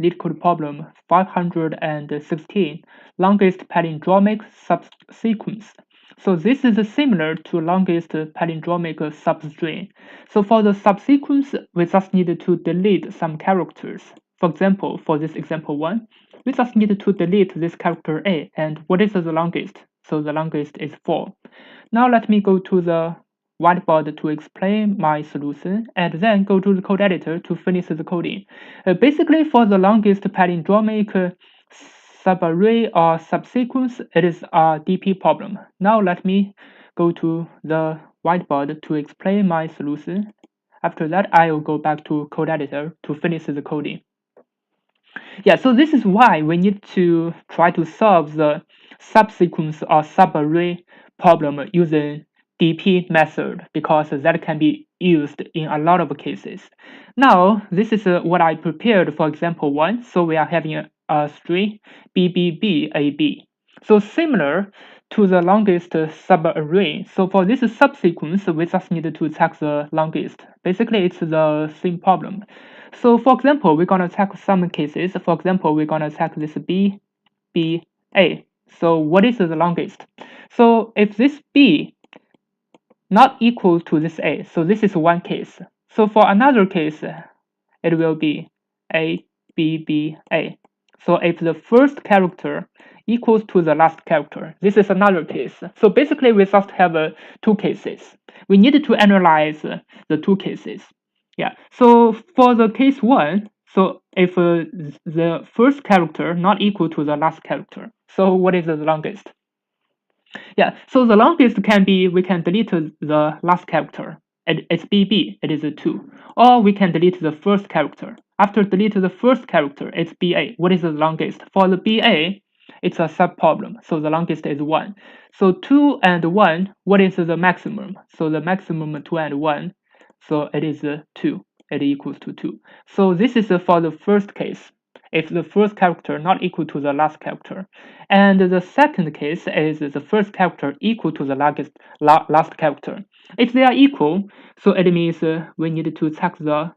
Leetcode problem 516, longest palindromic subsequence. So this is similar to longest palindromic substring. So for the subsequence, we just need to delete some characters. For example, for this example 1, we just need to delete this character A, and what is the longest? So the longest is 4. Now let me go to the whiteboard to explain my solution, and then go to the code editor to finish the coding. Basically, for the longest palindromic subarray or subsequence, it is a DP problem. Now let me go to the whiteboard to explain my solution. After that, I will go back to code editor to finish the coding. Yeah, so this is why we need to try to solve the subsequence or subarray problem using DP method, because that can be used in a lot of cases. Now, this is what I prepared for example 1. So we are having a string BBBAB. So similar to the longest subarray. So for this subsequence, we just need to check the longest. Basically, it's the same problem. So for example, we're gonna check some cases. For example, we're gonna check this B, B, A. So what is the longest? So if this B not equal to this A, so this is one case. So for another case, it will be A, B, B, A. So if the first character equals to the last character, this is another case. So basically, we just have two cases. We need to analyze the two cases. Yeah. So for the case 1, so if the first character not equal to the last character, so what is the longest? Yeah, so the longest can be, we can delete the last character. It's BB, it is a 2. Or we can delete the first character. After delete the first character, it's BA. What is the longest? For the BA, it's a sub-problem. So the longest is 1. So 2 and 1, what is the maximum? So the maximum 2 and 1, so it is 2. It equals to 2. So this is for the first case, if the first character not equal to the last character. And the second case is the first character equal to the last character. If they are equal, so it means we need to check the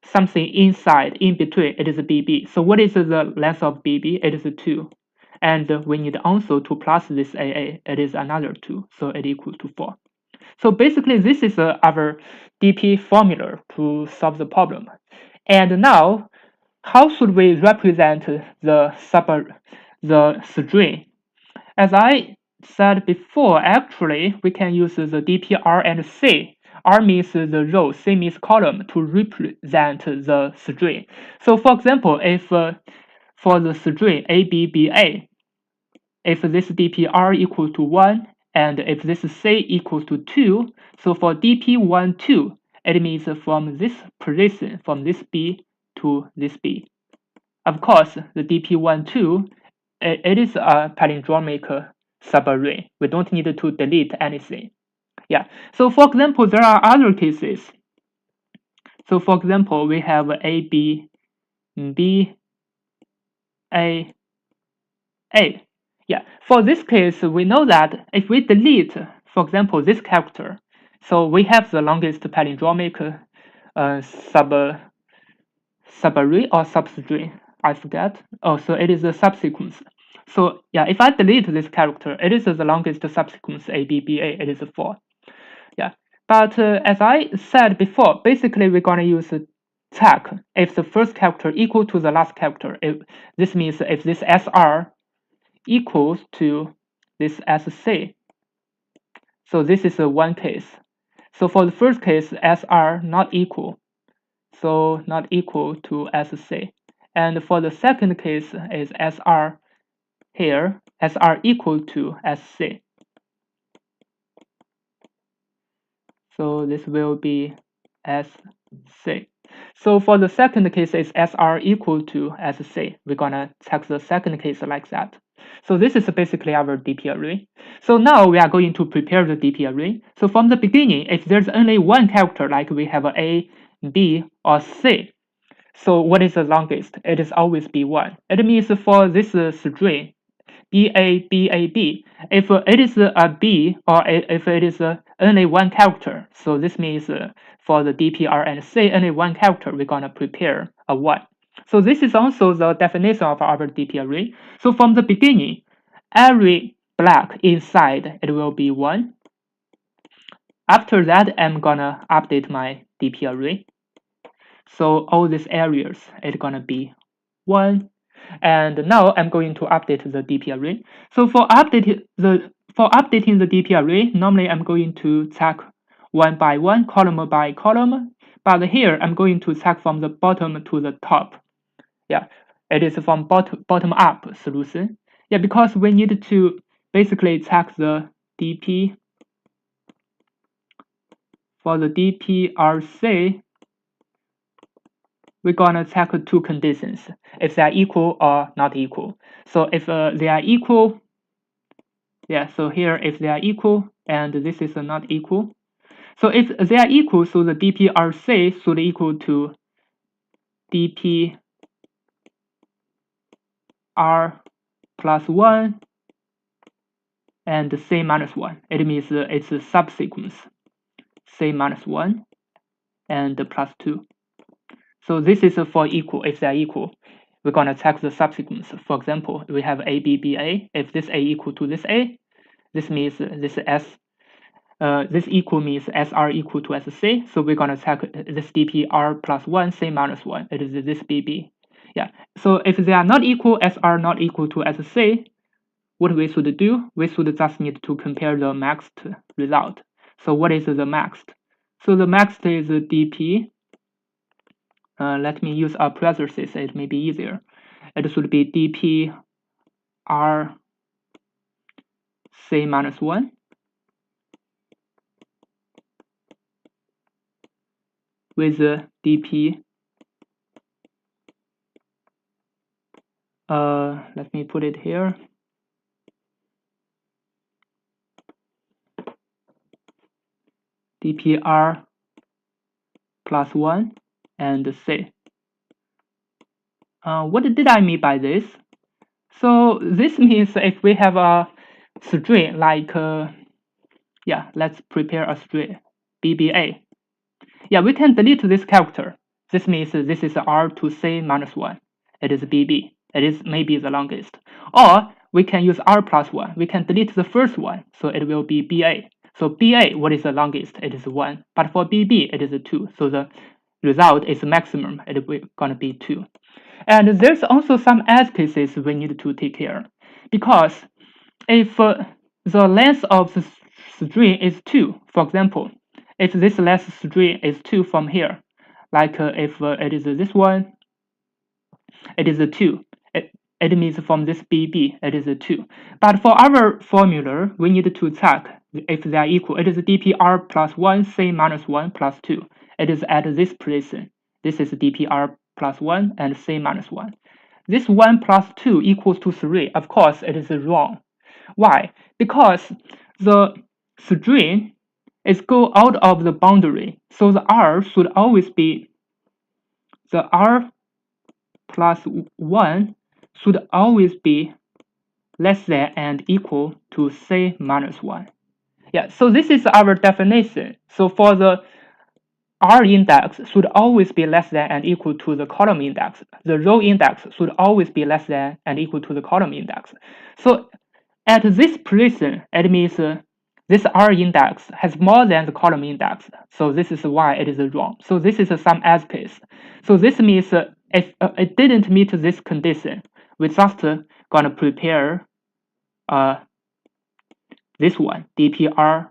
something inside, in between, it is BB. So what is the length of BB? It is 2. And we need also to plus this AA, it is another 2, so it equals to 4. So basically, this is our DP formula to solve the problem. And now, how should we represent the string? As I said before, actually, we can use the DP R and C. R means the row, C means column, to represent the string. So for example, if for the string ABBA, if this DP R equals to 1, and if this C equals to 2, so for DP1, 2, it means from this position, from this B to this B. Of course, the DP1, 2, it is a palindromic subarray. We don't need to delete anything. Yeah. So for example, there are other cases. So for example, we have A, B, B, A, A. Yeah. For this case, we know that if we delete, for example, this character, so we have the longest palindromic subarray or substring. I forget. Oh, so it is a subsequence. So yeah, if I delete this character, it is the longest subsequence ABBA. It is 4. Yeah, but as I said before, basically we're gonna use check if the first character equal to the last character. This means if this SR equals to this SC. So this is one case. So for the first case, SR not equal. So not equal to SC. And for the second case is SR here, SR equal to SC. So this will be SC. So for the second case is SR equal to SC. We're gonna check the second case like that. So this is basically our DP array. So now we are going to prepare the DP array. So from the beginning, if there's only one character, like we have A, B, or C, so what is the longest? It is always B1. It means for this string, BABAB, if it is a B or if it is only one character, so this means for the DPR and C only one character, we're gonna prepare a 1. So this is also the definition of our DP array. So from the beginning, every block inside it will be 1. After that, I'm gonna update my DP array. So all these areas it's gonna be 1. And now I'm going to update the DP array. So for updating the DP array, normally I'm going to check one by one, column by column. But here I'm going to check from the bottom to the top. Yeah, it is from bottom up solution. Yeah, because we need to basically check the DP. For the DPRC, we're gonna check two conditions, if they are equal or not equal. So if they are equal, yeah, so here if they are equal and this is not equal. So if they are equal, so the DPRC should equal to DPR plus 1 and C minus 1. It means it's a subsequence. C minus 1 and plus 2. So this is for equal. If they are equal, we're gonna check the subsequence. For example, we have A, B, B, A. If this A equal to this A, this means this S. This equal means SR equal to SC. So we're gonna check this DPR plus 1, C minus 1. It is this BB. Yeah. So if they are not equal, SR not equal to SC, what we should do? We should just need to compare the maxed result. So what is the maxed? So the maxed is DP. Let me use a parenthesis, it may be easier. It should be DP R C minus 1 with DP, let me put it here. DPR plus 1 and C. What did I mean by this? So this means if we have a string like, yeah, let's prepare a string, BBA. Yeah, we can delete this character. This means this is R to C minus 1. It is BB. It is maybe the longest. Or we can use R plus 1. We can delete the first one, so it will be BA. So BA, what is the longest? It is 1. But for BB, it is 2. So the result is maximum. It will gonna be 2. And there's also some edge cases we need to take care. Because if the length of the string is 2, for example, if this length string is 2 from here, like if it is this one, it is a 2. It means from this BB, it is a 2. But for our formula, we need to check if they are equal. It is DPR plus 1, C minus 1 plus 2. It is at this position. This is DPR plus 1 and C minus 1. This 1 plus 2 equals to 3. Of course, it is wrong. Why? Because the string is go out of the boundary. So the R should always be, the R plus 1 should always be less than and equal to C minus 1. Yeah, so this is our definition. So for the R index should always be less than and equal to the column index. The row index should always be less than and equal to the column index. So at this position, it means this R index has more than the column index. So this is why it is wrong. So this is some edge case. So this means if it didn't meet this condition, we just gonna prepare this one, DPR.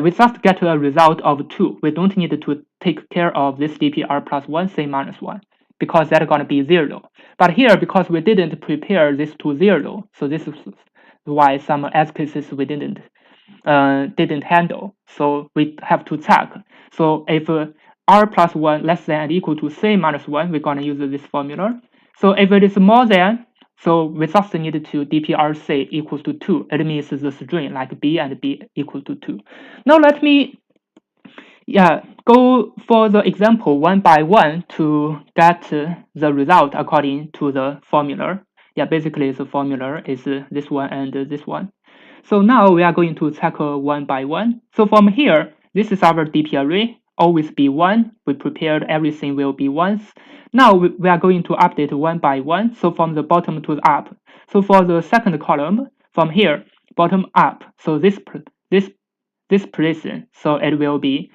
We just get a result of 2. We don't need to take care of this DPR plus 1, C minus 1, because that's going to be 0. But here, because we didn't prepare this to 0, so this is why some edge cases we didn't handle. So we have to check. So if R plus 1 less than and equal to C minus 1, we're going to use this formula. So if it is more than, so we just need to DPRC equals to 2. It means the string like B and B equal to 2. Now let me go for the example one by one to get the result according to the formula. Yeah, basically the formula is this one and this one. So now we are going to tackle one by one. So from here, this is our DP array. always be 1. We prepared everything will be 1s. Now we are going to update one by one. So from the bottom to the up. So for the second column, from here, bottom up. So this position, so it will be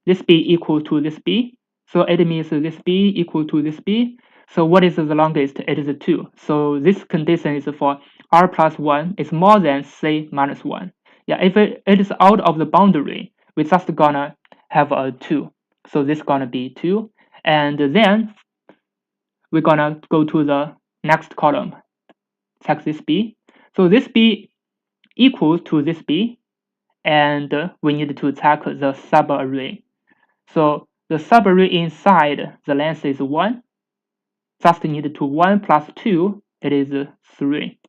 this B equal to this B. So it means this B equal to this B. So what is the longest? It is 2. So this condition is for R plus 1 is more than C minus 1. Yeah, if it is out of the boundary, we're just gonna have a 2. So this gonna be 2. And then we're gonna go to the next column. Check this B. So this B equals to this B. And we need to check the subarray. So the subarray inside the length is 1. Just need to 1 plus 2, it is 3.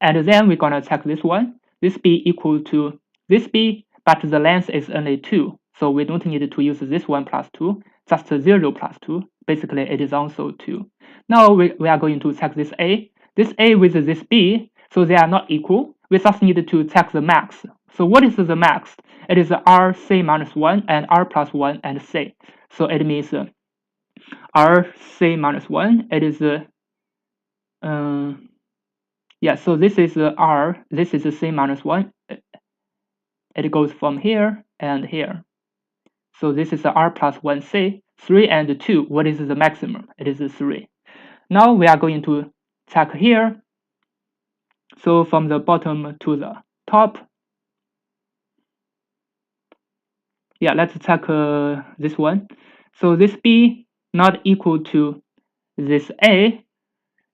And then we're gonna check this one. This B equal to this B, but the length is only 2. So we don't need to use this 1 plus 2, just 0 plus 2. Basically, it is also 2. Now we are going to check this A. This A with this B, so they are not equal. We just need to check the max. So what is the max? It is R C minus 1 and R plus 1 and C. So it means R C minus 1. It is yeah. So this is R. This is C minus 1. It goes from here and here. So this is R plus 1C. 3 and 2. What is the maximum? It is 3. Now we are going to check here. So from the bottom to the top. Yeah, let's check this one. So this B not equal to this A.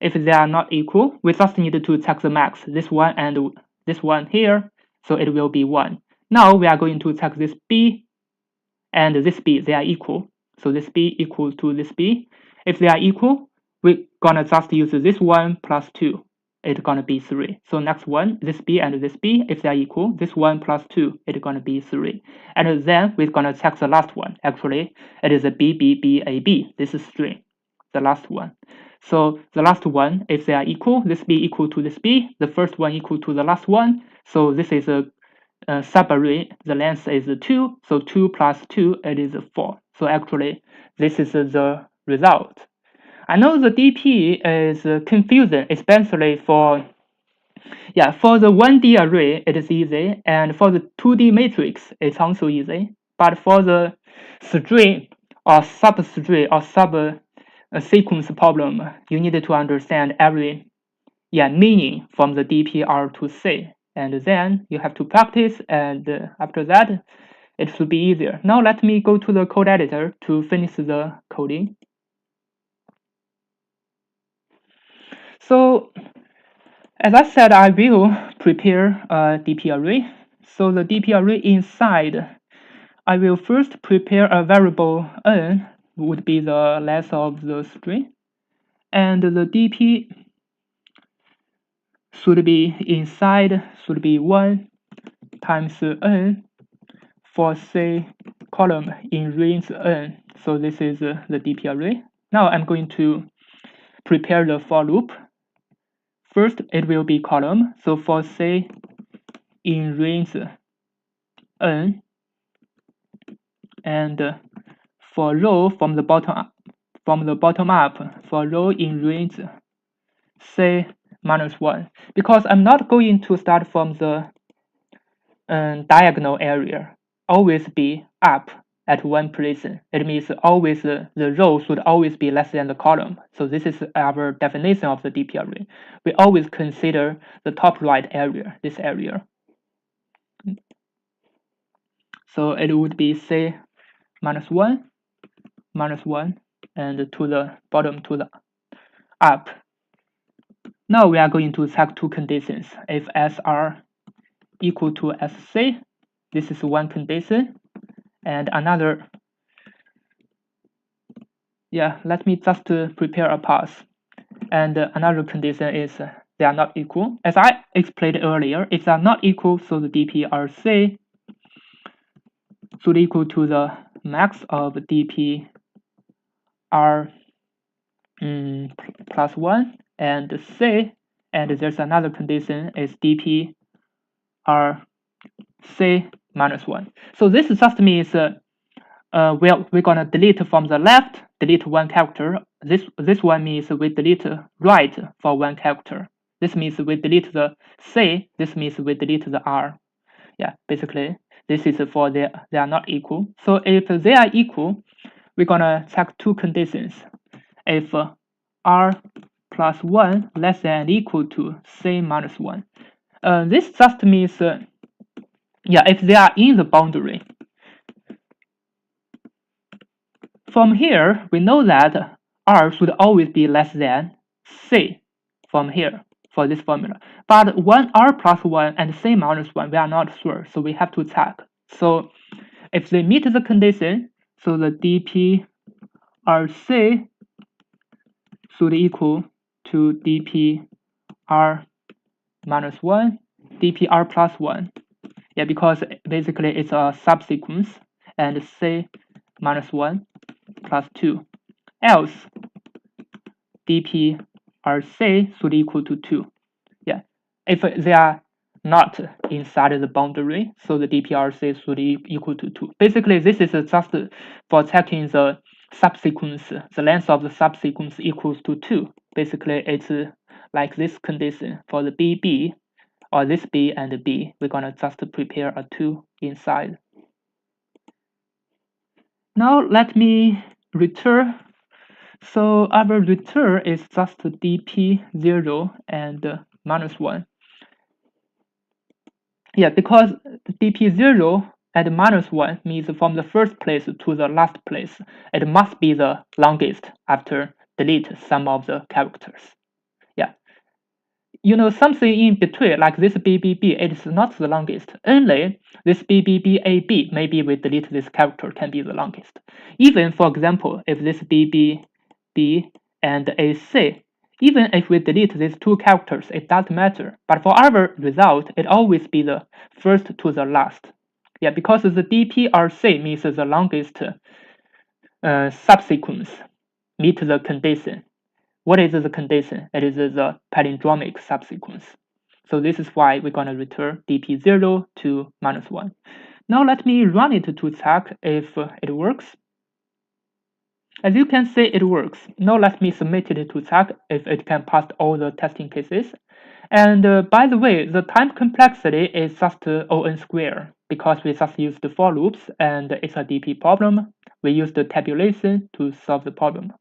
If they are not equal, we just need to check the max. This one and this one here. So it will be 1. Now we are going to check this B and this B. They are equal. So this B equal to this B. If they are equal, we're gonna just use this 1 plus 2. It's gonna be 3. So next one, this B and this B, if they are equal, this 1 plus 2, it's gonna be 3. And then we're gonna check the last one. Actually, it is a B, B, B, A, B. This is string, the last one. So the last one, if they are equal, this B equal to this B, the first one equal to the last one. So this is a subarray, the length is 2. So 2 plus 2, it is 4. So actually, this is the result. I know the DP is confusing, especially for the 1D array, it is easy, and for the 2D matrix, it's also easy. But for the string or substring or sequence problem, you need to understand every meaning from the DPR to C, and then you have to practice, and after that, it should be easier. Now let me go to the code editor to finish the coding. So, as I said, I will prepare a DP array. So the DP array inside, I will first prepare a variable n, would be the length of the string, and the DP should be inside, should be 1 times n for C column in range n. So this is the DP array. Now I'm going to prepare the for loop. First, it will be column. So for C in range n, and for row from the bottom up, for row in range C minus 1. Because I'm not going to start from the diagonal area. Always be up at one position. It means always the row should always be less than the column. So this is our definition of the DP array. We always consider the top right area, this area. So it would be C minus 1, and to the bottom to the up. Now we are going to check two conditions. If SR equal to SC, this is one condition, and another. Yeah, let me just prepare a pass. And another condition is they are not equal. As I explained earlier, if they are not equal, so the DPRC should equal to the max of DP R plus 1 and C, and there's another condition is DP R C minus 1. So this just means well, we're gonna delete from the left, delete one character. This one means we delete right for one character. This means we delete the C. This means we delete the R. Yeah, basically this is for they are not equal. So if they are equal, we're gonna check two conditions. If R plus 1 less than or equal to C minus 1. This just means, yeah, if they are in the boundary. From here, we know that R should always be less than C from here for this formula. But when R plus 1 and C minus 1, we are not sure, so we have to check. So if they meet the condition, so the dp RC should equal to dp R minus 1, dp R plus 1. Yeah, because basically it's a subsequence, and C minus 1 plus 2. Else, dp RC should equal to 2. Yeah, if they are not inside the boundary, so the dprc should equal to 2. Basically, this is just for checking the subsequence, the length of the subsequence equals to 2. Basically, it's like this condition for the BB, or this B and B. We're gonna just prepare a 2 inside. Now let me return. So our return is just dp0 and minus 1. Yeah, because dp0 and minus 1 means from the first place to the last place, it must be the longest after delete some of the characters. Yeah. You know, something in between, like this BBB, it is not the longest. Only this BBBAB, maybe we delete this character, can be the longest. Even, for example, if this BBB and AC, even if we delete these two characters, it doesn't matter. But for our result, it always be the first to the last. Yeah, because the DPRC means the longest subsequence meet the condition. What is the condition? It is the palindromic subsequence. So this is why we're going to return dp0 to minus 1. Now let me run it to check if it works. As you can see, it works. Now let me submit it to check if it can pass all the testing cases. And by the way, the time complexity is just O(n) squared because we just used the for loops and it's a DP problem. We use the tabulation to solve the problem.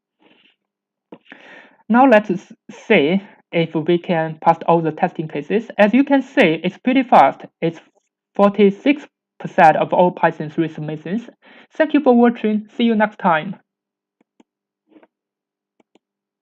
Now let's see if we can pass all the testing cases. As you can see, it's pretty fast. It's 46% of all Python 3 submissions. Thank you for watching. See you next time.